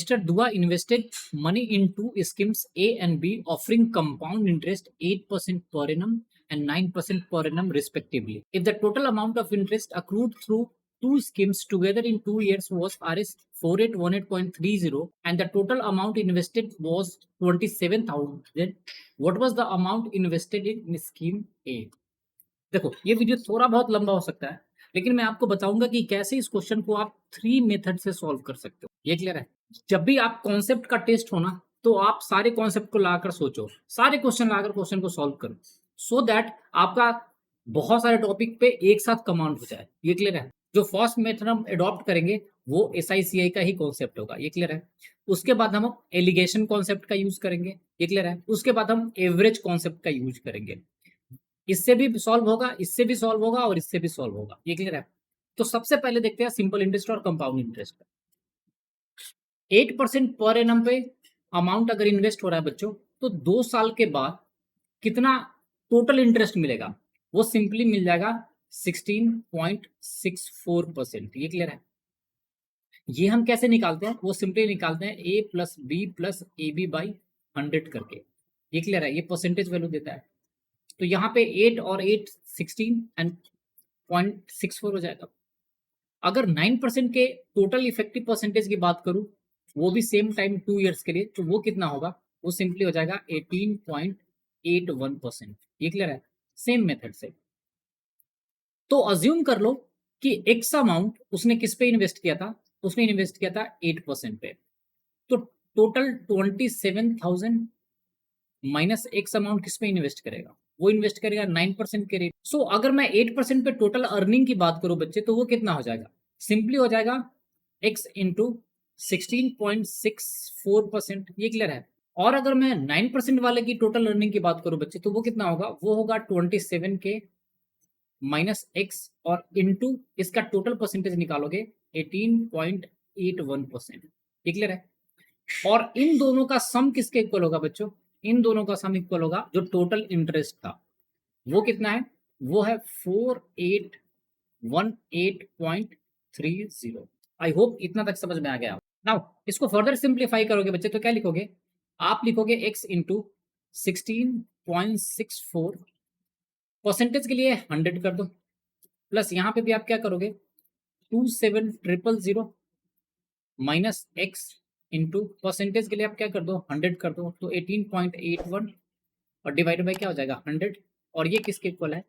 Mr. Dua invested money in two schemes A and B, offering compound interest 8% per annum and 9% per annum respectively. If the total amount of interest accrued through two schemes together in 2 years was Rs 4818.30 and the total amount invested was 27,000, what was the amount invested in scheme A? देखो ये video थोड़ा बहुत लंबा हो सकता है, लेकिन मैं आपको बताऊंगा कि कैसे इस क्वेश्चन को आप 3 मेथड से सॉल्व कर सकते हो। ये क्लियर है? जब भी आप कॉन्सेप्ट का टेस्ट हो ना, तो आप सारे कॉन्सेप्ट को लाकर सोचो, सारे क्वेश्चन लाकर क्वेश्चन को सॉल्व करो, सो दैट आपका बहुत सारे टॉपिक पे एक साथ कमांड हो जाए। ये क्लियर है? जो फर्स्ट मेथड हम अडॉप्ट करेंगे वो SICI का ही कॉन्सेप्ट होगा। ये क्लियर है? उसके बाद हम एलिगेशन कॉन्सेप्ट का यूज करेंगे। ये क्लियर है? उसके बाद हम एवरेज कॉन्सेप्ट का यूज करेंगे। इससे भी सॉल्व होगा, इससे भी सॉल्व होगा और इससे भी सॉल्व होगा। ये क्लियर है? तो सबसे पहले देखते हैं सिंपल इंटरेस्ट और कंपाउंड इंटरेस्ट। 8% पर एनम पे अमाउंट अगर इन्वेस्ट हो रहा है बच्चों, तो 2 साल के बाद कितना टोटल इंटरेस्ट मिलेगा? वो सिंपली मिल जाएगा 16.64%। ये क्लियर है? ये हम कैसे निकालते हैं? वो सिंपली निकालते हैं A plus B plus AB by 100 करके। ये क्लियर है? ये परसेंटेज वैल्यू देता है। तो यहाँ पे 8 और 8 16 एंड 0.64 हो जाएगा। अगर 9% के टोटल इफेक्टिव परसेंटेज की बात करूं, वो भी सेम टाइम 2 इयर्स के लिए, तो वो कितना होगा? वो सिंपली हो जाएगा 18.81%। ये क्लियर है? सेम मेथड से। तो अज्यूम कर लो कि एक्स अमाउंट उसने किस पे इन्वेस्ट किया था? उसने इन्वेस्ट किया था 8% पे। तो टोटल 27,000 माइनस एक्स अमाउंट किस पे इन्वेस्ट करेगा? वो इन्वेस्ट करेगा 9% के रेट। सो अगर मैं 8% पे टोटल अर्निंग की बात करूं बच्चे, तो वो कितना हो जाएगा? सिंपली हो जाएगा x इंटू 16.64%। ये क्लियर है? और अगर मैं 9% वाले की टोटल अर्निंग की बात करूं बच्चे, तो वो कितना होगा? वो होगा 27 के माइनस एक्स और इंटू इसका टोटल परसेंटेज निकालोगे 18.81%। ये क्लियर है? और इन दोनों का सम किसके इक्वल होगा बच्चों? इन दोनों का सम इक्वल होगा जो टोटल इंटरेस्ट था, वो कितना है? वो है 4818.30। आई होप इतना तक समझ में आ गया। नाउ इसको फर्दर सिंप्लीफाई करोगे बच्चे, तो क्या लिखोगे? आप लिखोगे x इंटू 16.64, परसेंटेज के लिए 100 कर दो, प्लस यहां पे भी आप क्या करोगे? 27,000 माइनस एक्स इंटू परसेंटेज के लिए आप क्या कर दो? 100 कर दो, तो 18.81 और डिवाइडेड बाई क्या हो जाएगा? 100। और ये किसके इक्वल है?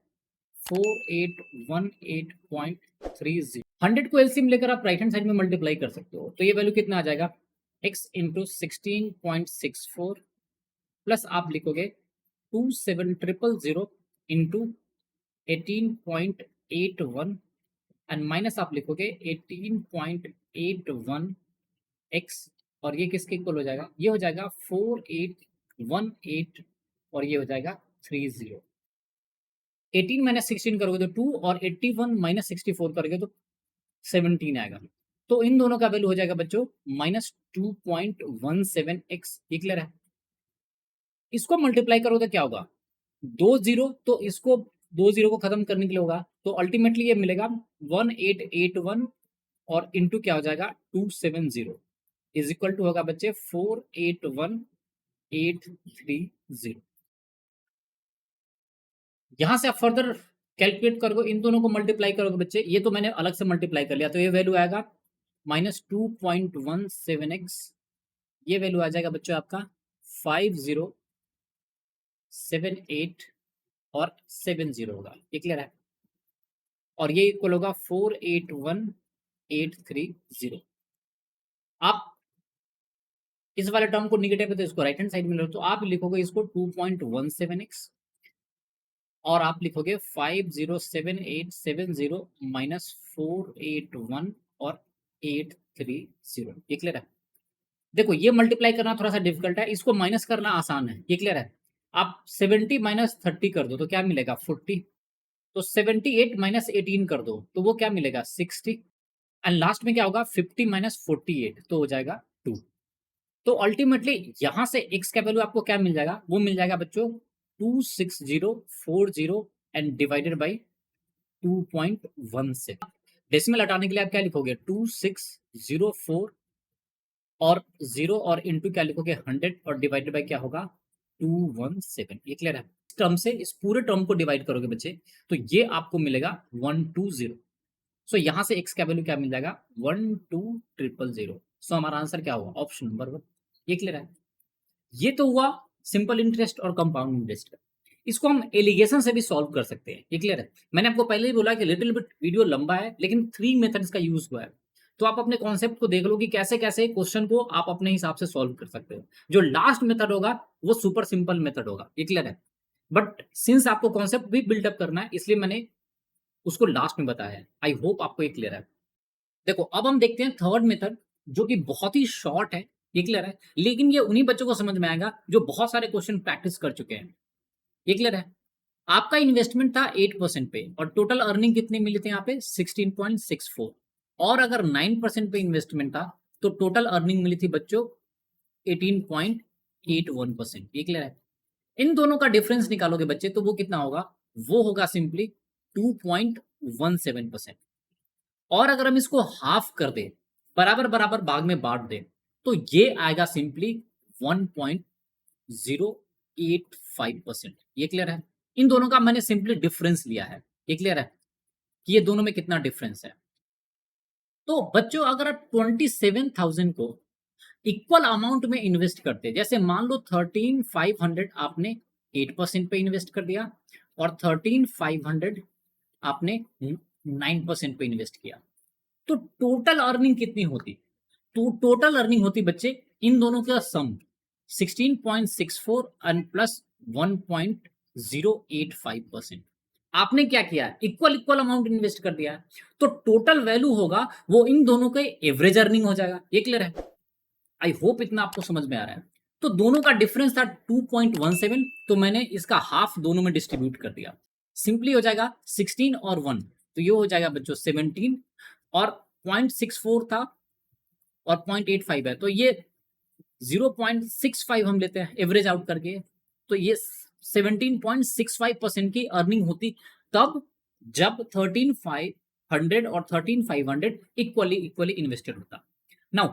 4818.30। 100 को एलसीएम लेकर आप राइट हैंड साइड में मल्टीप्लाई कर सकते हो, तो ये वैल्यू कितना आ जाएगा? x इंटू 16.64 प्लस आप लिखोगे 27,000 इंटू 18.81 एंड माइनस आप लिखोगे 18.81 x, और ये किसके इक्वल हो जाएगा? ये हो जाएगा 4818 और ये हो जाएगा 30। 18 माइनस 16 करोगे तो 2 और 81 माइनस 64 करोगे तो 17 आएगा। तो इन दोनों का वैल्यू हो जाएगा बच्चों -2.17x। ये क्लियर है? इसको मल्टीप्लाई करो तो क्या होगा? 2 0, तो इसको 2 0 को खत्म करने के लिए होगा, तो अल्टीमेटली ये मिलेगा 1881 और इंटू क्या हो जाएगा? 270 इज इक्वल टू होगा बच्चे 481830। यहां से आप फर्दर कैलकुलेट करोगे, इन दोनों को मल्टीप्लाई करोगे बच्चे, ये तो मैंने अलग से मल्टीप्लाई कर लिया, तो ये वैल्यू आएगा -2.17x। ये वैल्यू आ जाएगा बच्चों आपका 5078 और 70 होगा। ये क्लियर है? और ये इक्वल होगा 481830। आप इस वाले टर्म को निगेटिव है तो इसको राइट हैंड साइड में लो, तो आप लिखोगे इसको 2.17x और आप लिखोगे 507870 माइनस 481 और 830। ये क्लियर है? देखो ये मल्टीप्लाई करना थोड़ा सा डिफिकल्ट है, इसको माइनस करना आसान है। ये क्लियर है? आप 70 माइनस 30 कर दो तो क्या मिलेगा? 40। तो 78 माइनस 18 कर दो तो वो क्या मिलेगा? 60। एंड लास्ट में क्या होगा? 50 माइनस 48 तो हो जाएगा 2। तो अल्टीमेटली यहां से x का वैल्यू आपको क्या मिल जाएगा? वो मिल जाएगा बच्चों 26040 एंड डिवाइडेड बाई 2.17। डेसिमल हटाने के लिए आप क्या लिखोगे? 2604 और 0 और इंटू क्या लिखोगे 100 और डिवाइडेड बाय क्या होगा 217। ये क्लियर है। इस टर्म से इस पूरे टर्म को डिवाइड करोगे बच्चे तो ये आपको मिलेगा 120। सो यहां से x का वैल्यू क्या मिल जाएगा 12000। सो हमारा आंसर क्या हुआ ऑप्शन नंबर 1। ये क्लियर है। ये तो हुआ सिंपल इंटरेस्ट और कंपाउंड इंटरेस्ट। इसको हम एलिगेशन से भी सॉल्व कर सकते हैं। ये क्लियर है। मैंने आपको पहले ही बोला कि लिटिल बिट वीडियो लंबा है लेकिन 3 मेथड्स का यूज हुआ है। तो आप अपने कॉन्सेप्ट को देख लो कि कैसे कैसे क्वेश्चन को आप अपने हिसाब से सॉल्व कर सकते हो। जो लास्ट मेथड होगा वो सुपर सिंपल मेथड होगा। ये क्लियर है। बट सिंस आपको कॉन्सेप्ट भी बिल्डअप करना है इसलिए मैंने उसको लास्ट में बताया है। आई होप आपको ये क्लियर है। देखो अब हम देखते हैं थर्ड मेथड जो कि बहुत ही शॉर्ट है। ये क्लियर है। लेकिन ये उन्हीं बच्चों को समझ में आएगा जो बहुत सारे क्वेश्चन प्रैक्टिस कर चुके हैं। ये क्लियर है। आपका इन्वेस्टमेंट था 8% पे और टोटल अर्निंग कितनी मिली थी यहाँ पे 16.64। और अगर 9% पे इन्वेस्टमेंट था तो टोटल अर्निंग मिली थी बच्चों 18.81%। ये क्लियर है। इन दोनों का डिफरेंस निकालोगे बच्चे तो वो कितना होगा वो होगा सिंपली 2.17%। और अगर हम इसको हाफ कर दे बराबर बराबर भाग में बांट दे तो ये आएगा सिंपली 1.085%। ये क्लियर है। इन दोनों का मैंने सिंपली डिफरेंस लिया है। ये क्लियर है कि ये दोनों में कितना डिफरेंस है। तो बच्चों अगर आप 27,000 को इक्वल अमाउंट में इन्वेस्ट करते हैं जैसे मान लो 13,500 आपने 8% पे इन्वेस्ट कर दिया और 13,500 आपने 9% पे इन्वेस्ट किया तो टोटल अर्निंग कितनी होती। तो टोटल अर्निंग होती बच्चे इन दोनों का सम 16.64 एंड प्लस 1.085%। आपने क्या किया इक्वल इक्वल अमाउंट इन्वेस्ट कर दिया तो टोटल वैल्यू होगा वो इन दोनों का एवरेज अर्निंग हो जाएगा। ये क्लियर है। आई होप इतना आपको समझ में आ रहा है। तो दोनों का डिफरेंस था 2.17 तो मैंने इसका हाफ दोनों में डिस्ट्रीब्यूट कर दिया। सिंपली हो जाएगा 16 और 1 तो ये हो जाएगा बच्चों 17 और 0.64 था और 0.85 है तो ये 0.65 हम लेते हैं एवरेज आउट करके। तो ये 17.65% की अर्निंग होती तब जब 13,500 और 13,500 इक्वली इक्वली इन्वेस्टेड होता। नाउ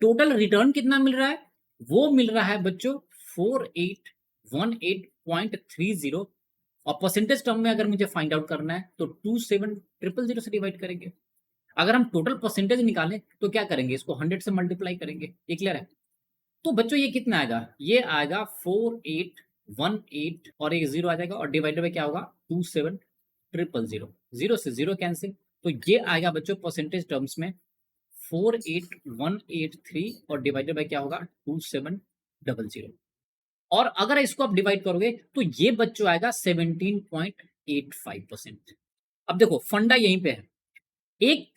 टोटल रिटर्न कितना मिल रहा है वो मिल रहा है बच्चों 4818.30 और परसेंटेज टर्म में अगर मुझे फाइंड आउट करना है तो 27,000 से डिवाइड करेंगे। अगर हम टोटल परसेंटेज निकालें तो क्या करेंगे इसको 100 से मल्टीप्लाई करेंगे। ये क्लियर है। तो बच्चों ये कितना आएगा ये आएगा 4818 और एक जीरो आ जाएगा और डिवाइडेड बाय क्या होगा 27,000। जीरो से जीरो कैंसिल तो ये आएगा बच्चों परसेंटेज टर्म्स में 48183 और डिवाइडेड बाय क्या होगा 2700। और अगर इसको आप डिवाइड करोगे तो ये बच्चों आएगा 17.85%। अब देखो फंडा यहीं पे है। एक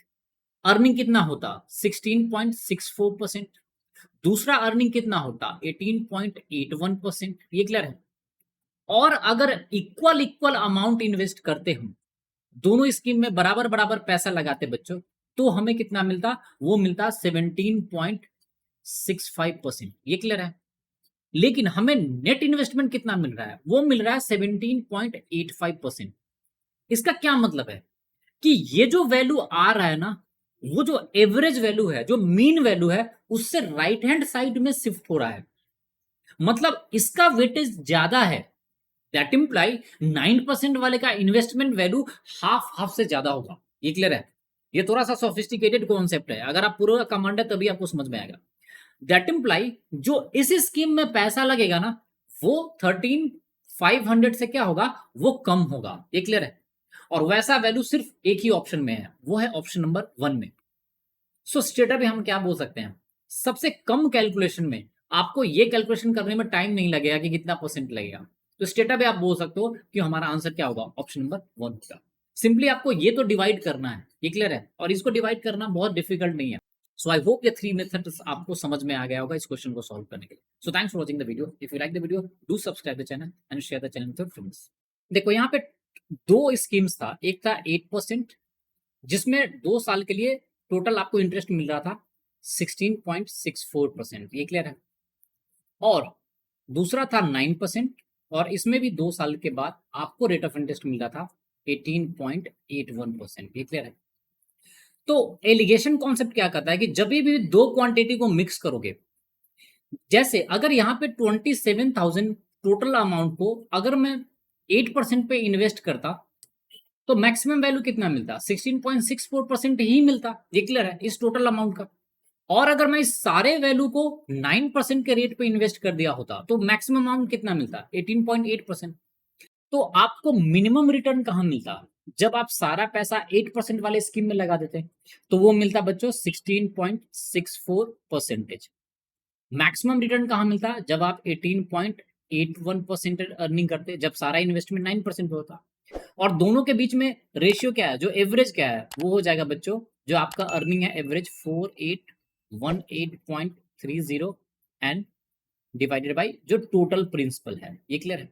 अर्निंग कितना होता 16.64%। दूसरा अर्निंग कितना होता 18.81%। ये क्लियर है। और अगर इक्वल इक्वल अमाउंट इन्वेस्ट करते हम दोनों स्कीम में बराबर बराबर पैसा लगाते बच्चों तो हमें कितना मिलता वो मिलता 17.65%। ये क्लियर है। लेकिन हमें नेट इन्वेस्टमेंट कितना मिल रहा है वो मिल रहा है 17.85%। इसका क्या मतलब है कि ये जो वैल्यू आ रहा है ना वो जो एवरेज वैल्यू है जो मीन वैल्यू है उससे राइट हैंड साइड में शिफ्ट हो रहा है। मतलब इसका वेटेज ज्यादा है। दैट इंप्लाई 9% वाले का इन्वेस्टमेंट वैल्यू हाफ हाफ से ज्यादा होगा। ये क्लियर है। ये थोड़ा सा सोफिस्टिकेटेड कॉन्सेप्ट है। अगर आप पूरा कमांड है तभी आपको समझ में आएगा। दैट इंप्लाई जो इस स्कीम में पैसा लगेगा ना वो 13,500 से क्या होगा वो कम होगा। ये क्लियर है। और वैसा वैल्यू सिर्फ एक ही ऑप्शन में है वो है ऑप्शन नंबर 1 में। सो स्टेटा पे हम क्या बोल सकते हैं सबसे कम कैलकुलेशन में आपको ये कैलकुलेशन करने में टाइम नहीं लगेगा कि कितना परसेंट लगेगा। तो स्टेटा पे आप बोल सकते हो कि हमारा आंसर क्या होगा ऑप्शन नंबर 1 होगा। सिंपली आपको ये तो डिवाइड करना है। ये क्लियर है। और इसको डिवाइड करना बहुत डिफिकल्ट नहीं है। सो आई होप ये 3 मेथड्स आपको समझ में आ गया होगा इस क्वेश्चन को सॉल्व करने के लिए। So thanks for watching the video. If you like the video do subscribe the channel and share the channel with your friends. देखो यहाँ पे दो स्कीम्स था। एक था 8% जिसमें 2 साल के लिए टोटल आपको इंटरेस्ट मिल रहा था 16.64%। ये क्लियर है। और दूसरा था 9% और इसमें भी 2 साल के बाद आपको रेट ऑफ इंटरेस्ट मिल रहा था 18.81%। ये क्लियर है। तो एलिगेशन कॉन्सेप्ट क्या करता है कि जब भी दो क्वांटिटी को मिक्स करोगे, जैसे अगर यहाँ पे 27,000 टोटल अमाउंट को अगर मैं 8% पे इन्वेस्ट करता तो मैक्सिमम वैल्यू कितना मिलता, 16.64% ही मिलता। ये क्लियर है इस टोटल अमाउंट का। और अगर मैं इस सारे वैल्यू को 9% के रेट पे इन्वेस्ट कर दिया होता तो मैक्सिमम अमाउंट कितना मिलता, 18.8%। तो आपको मिनिमम रिटर्न कहां मिलता, जब आप सारा पैसा 8% वाले स्कीम में लगा देते, तो वो मिलता बच्चों 16.64%। मैक्सिमम रिटर्न कहां मिलता, जब आप 18.81% अर्निंग करते, जब सारा इन्वेस्टमेंट 9% होता। और दोनों के बीच में रेशियो क्या है, जो एवरेज क्या है, वो हो जाएगा बच्चों, जो आपका अर्निंग है एवरेज 4818.30 एंड डिवाइडेड बाई जो टोटल प्रिंसिपल है। ये क्लियर है।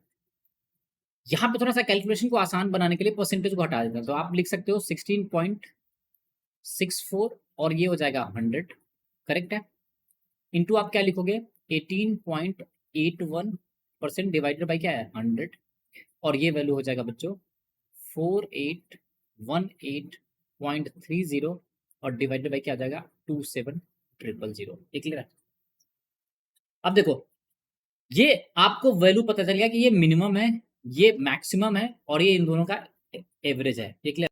यहां पे थोड़ा सा कैलकुलेशन को आसान बनाने के लिए परसेंटेज को हटा देते हैं, तो आप लिख सकते हो 16.64 और ये हो जाएगा 100, करेक्ट है। इंटू आप क्या लिखोगे, 18.81% डिवाइडेड बाई क्या है 100, और ये वैल्यू हो जाएगा बच्चों 4818.30 और डिवाइडेड बाई क्या आ जाएगा 27000। ये क्लियर है। अब देखो ये आपको वैल्यू पता चल गया कि ये मिनिमम है, ये मैक्सिमम है, और ये इन दोनों का एवरेज है। ये क्लियर।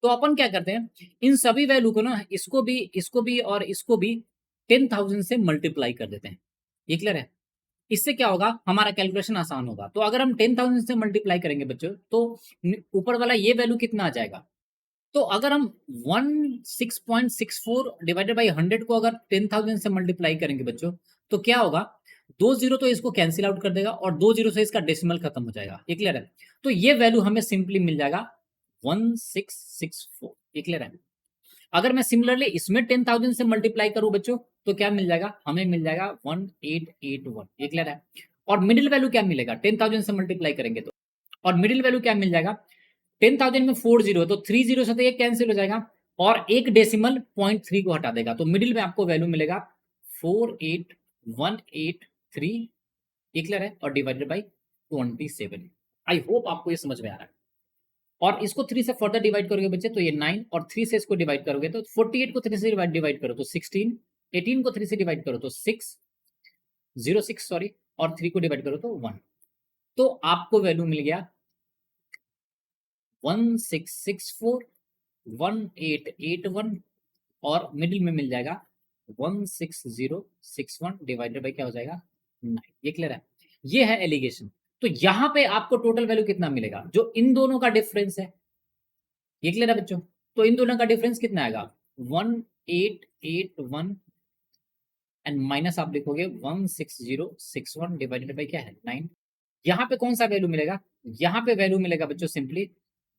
तो अपन क्या करते हैं, इन सभी वैल्यू को ना, इसको भी और इसको भी 10,000 से मल्टीप्लाई कर देते हैं। ये क्लियर है। इससे क्या होगा, हमारा कैलकुलेशन आसान होगा। तो अगर हम 10,000 से मल्टीप्लाई करेंगे बच्चों, तो ऊपर वाला ये वैल्यू कितना आ जाएगा। तो अगर हम 16.64 डिवाइडेड बाई 100 को अगर 10,000 से मल्टीप्लाई करेंगे बच्चों, तो क्या होगा, 2 जीरो तो इसको कैंसिल आउट कर देगा और 2 जीरो से इसका डेसिमल खत्म हो जाएगा। ये क्लियर है। तो ये वैल्यू हमें सिंपली मिल जाएगा 1664। ये क्लियर है। अगर मैं सिमिलरली इसमें 10,000 से मल्टीप्लाई करूं बच्चों, तो क्या मिल जाएगा, हमें मिल जाएगा 1881। ये क्लियर है। और मिडिल वैल्यू क्या मिलेगा, 10,000 से मल्टीप्लाई करेंगे तो, और मिडिल वैल्यू क्या मिल जाएगा, 10,000 में 4 जीरो, तो 3 जीरो से तो ये कैंसिल हो जाएगा और एक डेसिमल 0.3 को हटा देगा, तो मिडिल में आपको वैल्यू मिलेगा 48183। ये क्लियर है। और डिवाइडेड बाई 27। आई होप आपको ये समझ में आ रहा है। और इसको 3 से फर्दर डिवाइड करोगे बच्चे तो ये 9, और 3 से इसको डिवाइड करोगे तो 48 को 3 से डिवाइड करो तो 16, 18 को 3 से डिवाइड करो तो 606 सॉरी, और 3 को डिवाइड करो तो 1। तो आपको वैल्यू मिल गया 1664, 1881, और मिडिल में मिल जाएगा 16061 डिवाइडेड बाई क्या हो जाएगा 9। ये क्लियर है। ये है एलिगेशन। तो यहां पे आपको टोटल वैल्यू कितना मिलेगा, जो इन दोनों का डिफरेंस है। ये क्लियर है बच्चों। तो इन दोनों का डिफरेंस कितना आएगा, 1881 एंड माइनस आप लिखोगे 16061 डिवाइडेड बाई क्या है 9। यहां पे कौन सा वैल्यू मिलेगा, यहां पे वैल्यू मिलेगा बच्चों सिंपली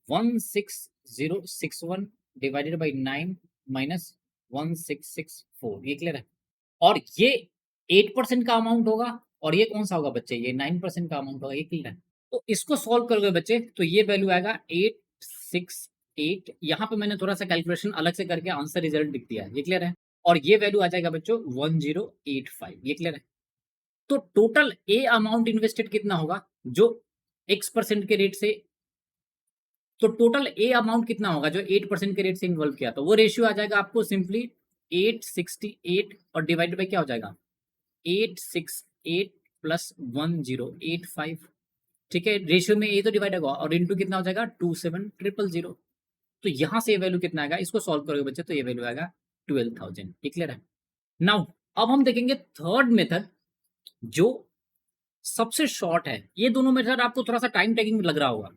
16061 डिवाइडेड बाई 9 माइनस 1664। ये क्लियर है। और ये 8% का अमाउंट होगा, और ये कौन सा होगा बच्चे, ये 9% का अमाउंट होगा। ये क्लियर है। तो इसको सॉल्व करोगे बच्चे तो ये वैल्यू आएगा 868। यहाँ पे मैंने थोड़ा सा कैलकुलेशन अलग से करके आंसर रिजल्ट लिख दिया है। ये क्लियर है। और ये वैल्यू आ जाएगा बच्चों 1085। ये क्लियर है। तो टोटल ए अमाउंट इन्वेस्टेड कितना होगा, जो x% के रेट से, तो टोटल ए अमाउंट कितना होगा जो 8% के रेट से इन्वॉल्व किया, तो वो रेशियो आ जाएगा आपको सिंपली 868 और डिवाइडेड बाई क्या हो जाएगा 868 प्लस 1085। ठीक है, रेशियो में ए तो डिवाइड होगा और इनटू कितना हो जाएगा 27000। तो यहां से ये वैल्यू कितना आएगा, इसको सॉल्व करोगे बच्चे तो ये वैल्यू आएगा 12,000। ये क्लियर है। नाउ अब हम देखेंगे थर्ड मेथड, जो सबसे शॉर्ट है। ये दोनों मेथड आपको थोड़ा सा टाइम टेकिंग लग रहा होगा,